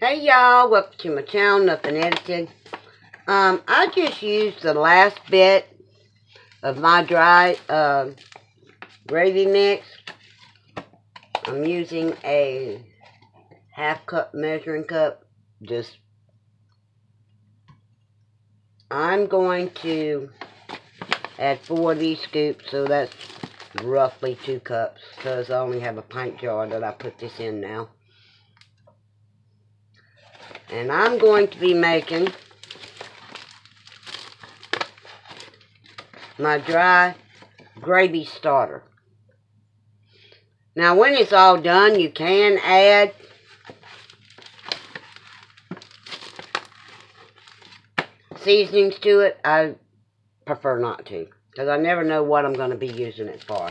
Hey y'all, welcome to my channel, Nothing Edited. I just used the last bit of my dry gravy mix. I'm using a half cup measuring cup. I'm going to add 4 of these scoops, so that's roughly 2 cups, because I only have a pint jar that I put this in now. And I'm going to be making my dry gravy starter. Now when it's all done, you can add seasonings to it. I prefer not to, because I never know what I'm going to be using it for.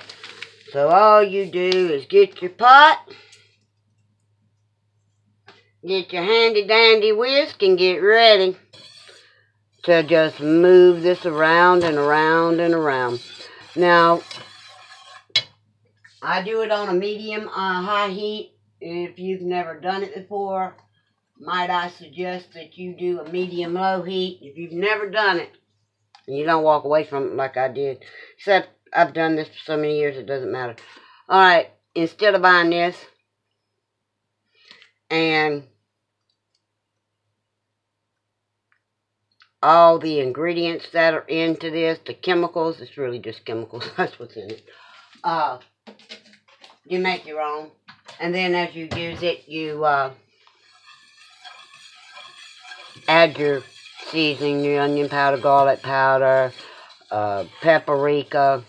So all you do is get your pot, get your handy dandy whisk, and get ready to just move this around and around and around. Now, I do it on a medium high heat. If you've never done it before, might I suggest that you do a medium low heat. If you've never done it, and you don't walk away from it like I did, except I've done this for so many years it doesn't matter. Alright, instead of buying this and all the ingredients that are into this, the chemicals, it's really just chemicals, that's what's in it. You make your own, and then as you use it, you add your seasoning, your onion powder, garlic powder, paprika,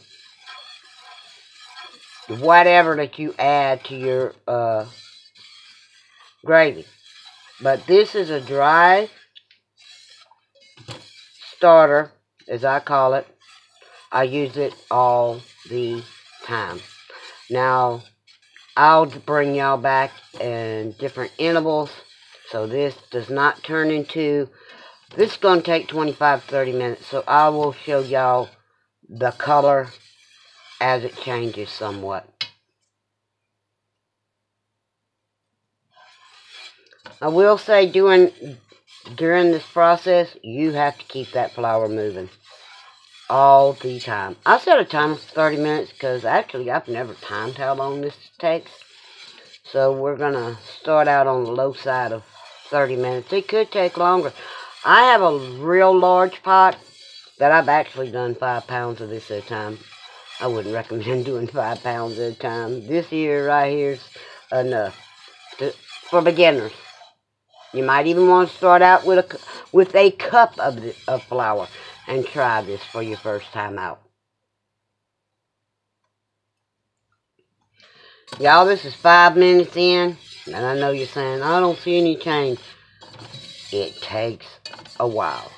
whatever that you add to your gravy. But this is a dry starter, as I call it. I use it all the time. Now, I'll bring y'all back in different intervals, so this does not turn into, this is going to take 25-30 minutes, so I will show y'all the color as it changes somewhat. I will say during this process, you have to keep that flour moving all the time. I set a timer for 30 minutes because actually I've never timed how long this takes. So we're going to start out on the low side of 30 minutes. It could take longer. I have a real large pot that I've actually done 5 pounds of this at a time. I wouldn't recommend doing 5 pounds at a time. This here, right here, is enough for beginners. You might even want to start out with a cup of flour and try this for your first time out. Y'all, this is 5 minutes in, and I know you're saying, I don't see any change. It takes a while.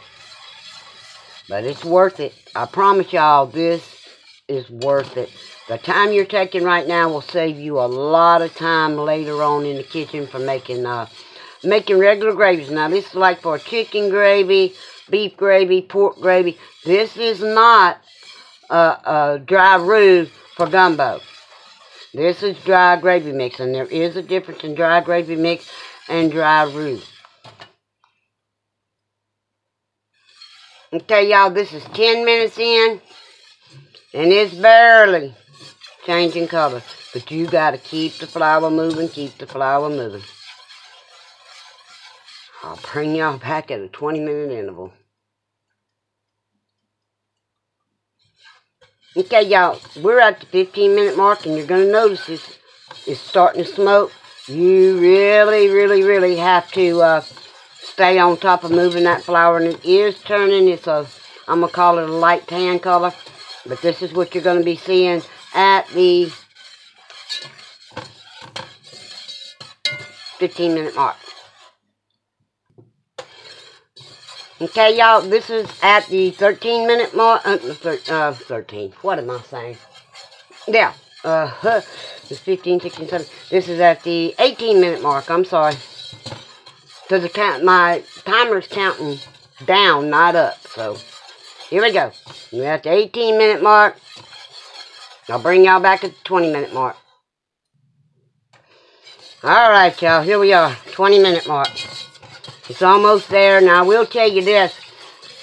But it's worth it. I promise y'all, this is worth it. The time you're taking right now will save you a lot of time later on in the kitchen for making regular gravies. Now, this is like for chicken gravy, beef gravy, pork gravy. This is not a dry roux for gumbo. This is dry gravy mix, and there is a difference in dry gravy mix and dry roux. Okay, y'all, this is 10 minutes in, and it's barely changing color. But you got to keep the flour moving, keep the flour moving. I'll bring y'all back at a 20-minute interval. Okay, y'all, we're at the 15-minute mark, and you're going to notice it's starting to smoke. You really, really, really have to stay on top of moving that flour, and it is turning. It's I'm going to call it a light tan color, but this is what you're going to be seeing at the 15-minute mark. Okay, y'all, this is at the 13-minute mark. 13. What am I saying? Yeah. It's 15, 16, 17. This is at the 18-minute mark. I'm sorry. Because my timer's counting down, not up. So, here we go. We're at the 18-minute mark. I'll bring y'all back at the 20-minute mark. Alright, y'all. Here we are. 20-minute mark. It's almost there. Now, I will tell you this.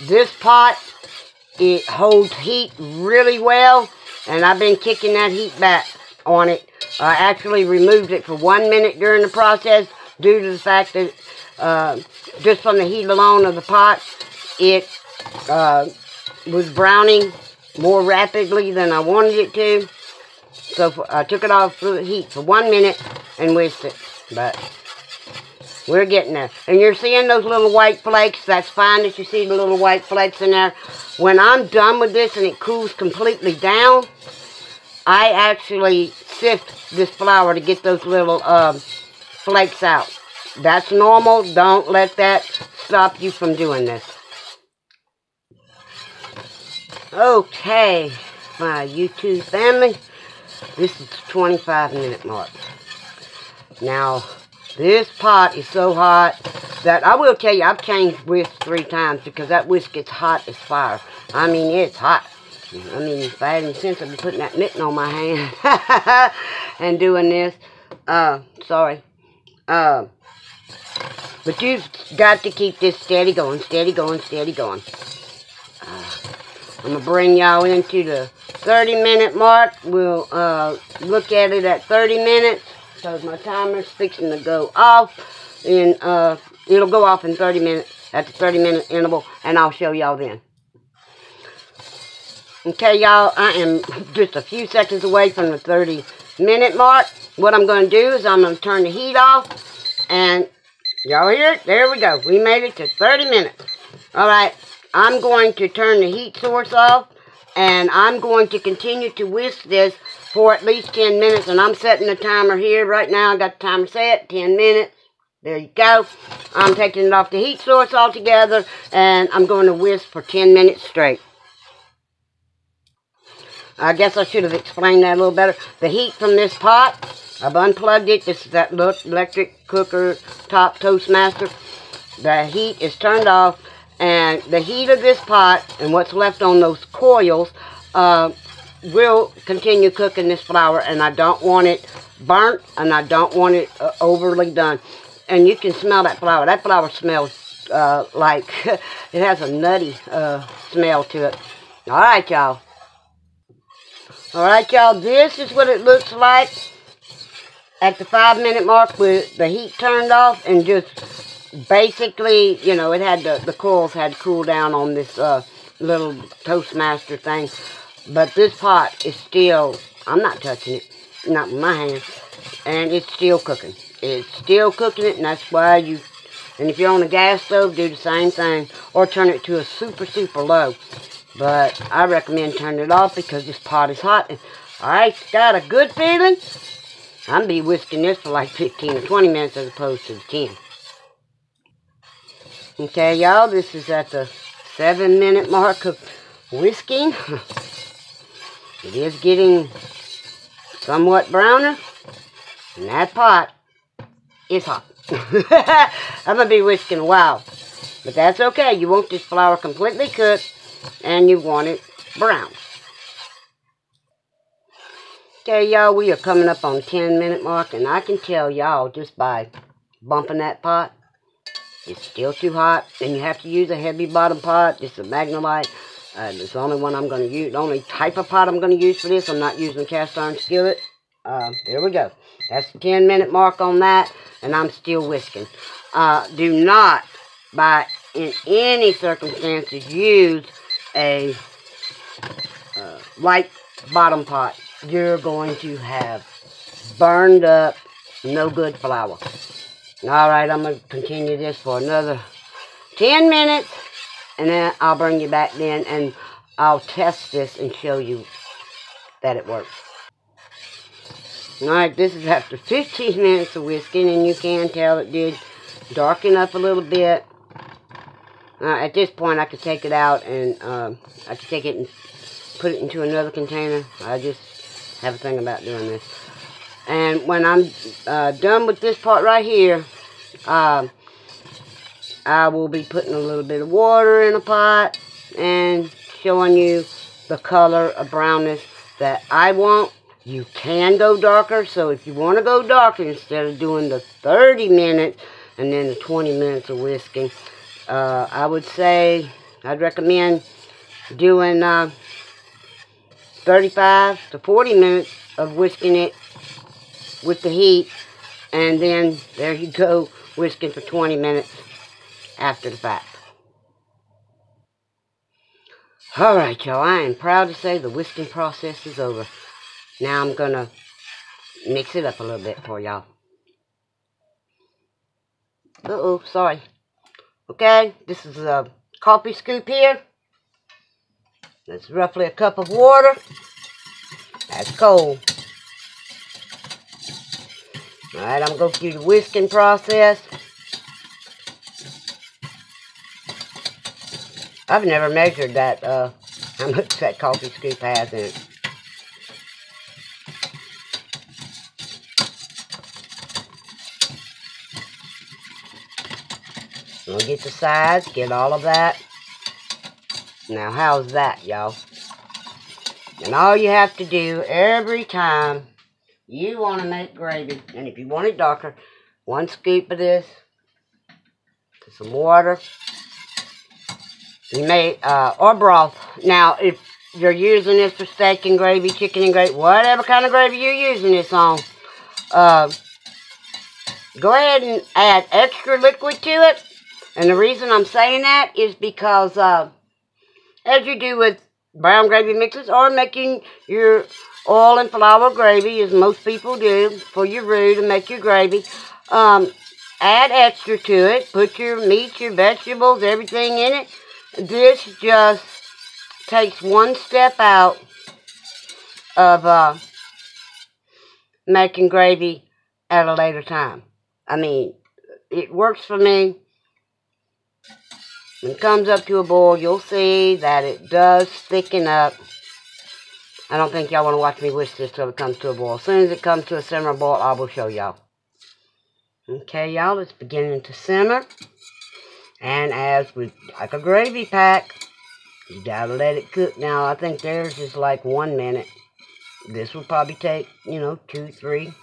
This pot, it holds heat really well, and I've been kicking that heat back on it. I actually removed it for 1 minute during the process due to the fact that just from the heat alone of the pot, it was browning more rapidly than I wanted it to. So I took it off the heat for 1 minute and whisked it. But we're getting there. And you're seeing those little white flakes. That's fine that you see the little white flakes in there. When I'm done with this and it cools completely down, I actually sift this flour to get those little flakes out. That's normal. Don't let that stop you from doing this. Okay, my YouTube family, this is the 25-minute mark. Now, this pot is so hot that I will tell you, I've changed whisks 3 times because that whisk gets hot as fire. I mean, it's hot. I mean, if I had any sense, I'd be putting that mitten on my hand and doing this. Sorry. But you've got to keep this steady going, steady going, steady going. I'm going to bring y'all into the 30-minute mark. We'll look at it at 30 minutes because my timer's fixing to go off. And it'll go off in 30 minutes, at the 30-minute interval, and I'll show y'all then. Okay, y'all, I am just a few seconds away from the 30-minute mark. What I'm going to do is I'm going to turn the heat off, and y'all hear it? There we go. We made it to 30 minutes. All right, I'm going to turn the heat source off, and I'm going to continue to whisk this for at least 10 minutes, and I'm setting the timer here right now. I got the timer set, 10 minutes. There you go. I'm taking it off the heat source altogether, and I'm going to whisk for 10 minutes straight. I guess I should have explained that a little better. The heat from this pot, I've unplugged it. This is that electric cooker top Toastmaster. The heat is turned off, and the heat of this pot and what's left on those coils will continue cooking this flour, and I don't want it burnt, and I don't want it overly done. And you can smell that flour. That flour smells like it has a nutty smell to it. All right, y'all. Alright, y'all, this is what it looks like at the 5-minute mark with the heat turned off, and just basically, you know, it had the coils had to cool down on this little Toastmaster thing. But this pot is still, I'm not touching it, not with my hands, and it's still cooking. It's still cooking it, and that's why you, and if you're on a gas stove, do the same thing, or turn it to a super, super low. But I recommend turning it off because this pot is hot. And I got a good feeling I'm going to be whisking this for like 15 or 20 minutes as opposed to the 10. Okay, y'all, this is at the 7-minute mark of whisking. It is getting somewhat browner. And that pot is hot. I'm going to be whisking a while. But that's okay. You want this flour completely cooked. And you want it brown. Okay, y'all, we are coming up on the 10-minute mark, and I can tell y'all just by bumping that pot, it's still too hot, and you have to use a heavy bottom pot. This is a Magnolite. It's the only one I'm going to use, the only type of pot I'm going to use for this. I'm not using a cast iron skillet. There we go. That's the 10-minute mark on that, and I'm still whisking. Do not, in any circumstances, use a light bottom pot. You're going to have burned up, no good flour. Alright, I'm going to continue this for another 10 minutes, and then I'll bring you back then, and I'll test this and show you that it works. Alright, this is after 15 minutes of whisking, and you can tell it did darken up a little bit. At this point, I could take it out, and I could take it and put it into another container. I just have a thing about doing this. And when I'm done with this part right here, I will be putting a little bit of water in a pot and showing you the color of brownness that I want. You can go darker, so if you want to go darker, instead of doing the 30 minutes and then the 20 minutes of whisking. I would say I'd recommend doing 35 to 40 minutes of whisking it with the heat, and then there you go, whisking for 20 minutes after the fact. Alright, y'all, I am proud to say the whisking process is over. Now I'm going to mix it up a little bit for y'all. Uh-oh, sorry. Okay, this is a coffee scoop here. That's roughly a cup of water. That's cold. Alright, I'm going to go through the whisking process. I've never measured that, how much that coffee scoop has in it. I'll get the sides, get all of that. Now, how's that, y'all? And all you have to do every time you want to make gravy, and if you want it darker, 1 scoop of this, some water. You may, or broth. Now, if you're using this for steak and gravy, chicken and gravy, whatever kind of gravy you're using this on, go ahead and add extra liquid to it. And the reason I'm saying that is because, as you do with brown gravy mixes, or making your oil and flour gravy, as most people do, for your roux to make your gravy, add extra to it. Put your meat, your vegetables, everything in it. This just takes one step out of making gravy at a later time. I mean, it works for me. When it comes up to a boil, you'll see that it does thicken up. I don't think y'all want to watch me whisk this till it comes to a boil. As soon as it comes to a simmer boil, I will show y'all. Okay, y'all, it's beginning to simmer. And as with like a gravy pack, you gotta let it cook. Now, I think theirs is like 1 minute. This will probably take, 2-3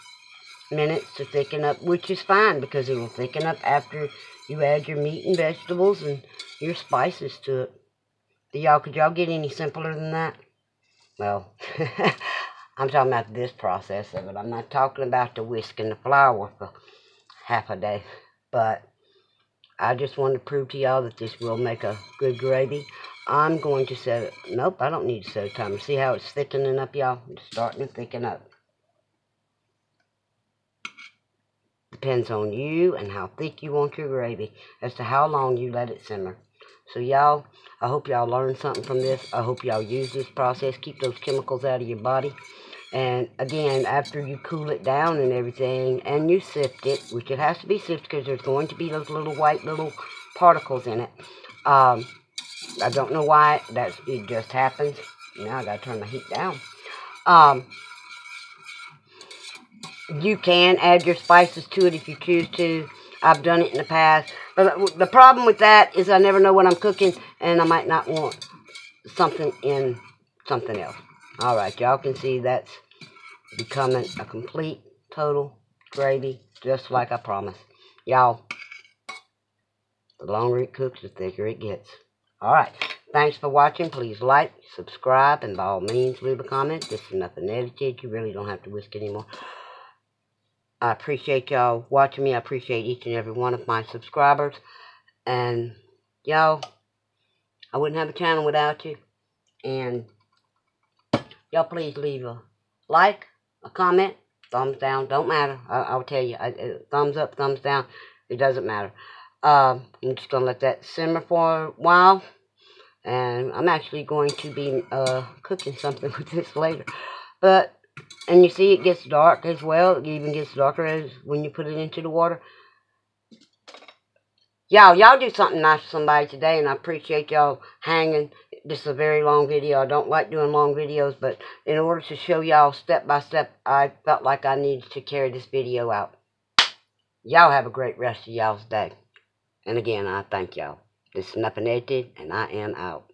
minutes to thicken up, which is fine because it will thicken up after you add your meat and vegetables and your spices to it. Could y'all get any simpler than that? Well, I'm talking about this process of it. I'm not talking about the whisking the flour for half a day, but I just wanted to prove to y'all that this will make a good gravy. I'm going to set it. Nope, I don't need to set a timer. See how it's thickening up, y'all? It's starting to thicken up. Depends on you and how thick you want your gravy as to how long you let it simmer. So, y'all, I hope y'all learned something from this. I hope y'all use this process. Keep those chemicals out of your body. And again, after you cool it down and everything, and you sift it, which it has to be sifted because there's going to be those little white little particles in it. I don't know why, it just happens. Now I gotta turn the heat down. You can add your spices to it if you choose to. I've done it in the past. But the problem with that is I never know what I'm cooking, and I might not want something in something else. Alright, y'all can see that's becoming a complete, total gravy, just like I promised. Y'all, the longer it cooks, the thicker it gets. Alright, thanks for watching. Please like, subscribe, and by all means, leave a comment. This is nothing edited. You really don't have to whisk anymore. I appreciate y'all watching me. I appreciate each and every one of my subscribers. And, y'all, I wouldn't have a channel without you. And y'all please leave a like, a comment, thumbs down, don't matter. I'll tell you, thumbs up, thumbs down, it doesn't matter. I'm just going to let that simmer for a while. And I'm actually going to be cooking something with this later. And you see it gets dark as well. It even gets darker as when you put it into the water. Y'all do something nice for somebody today, and I appreciate y'all hanging. This is a very long video. I don't like doing long videos, but in order to show y'all step by step, I felt like I needed to carry this video out. Y'all have a great rest of y'all's day. And again, I thank y'all. This is Nothing Edited, and I am out.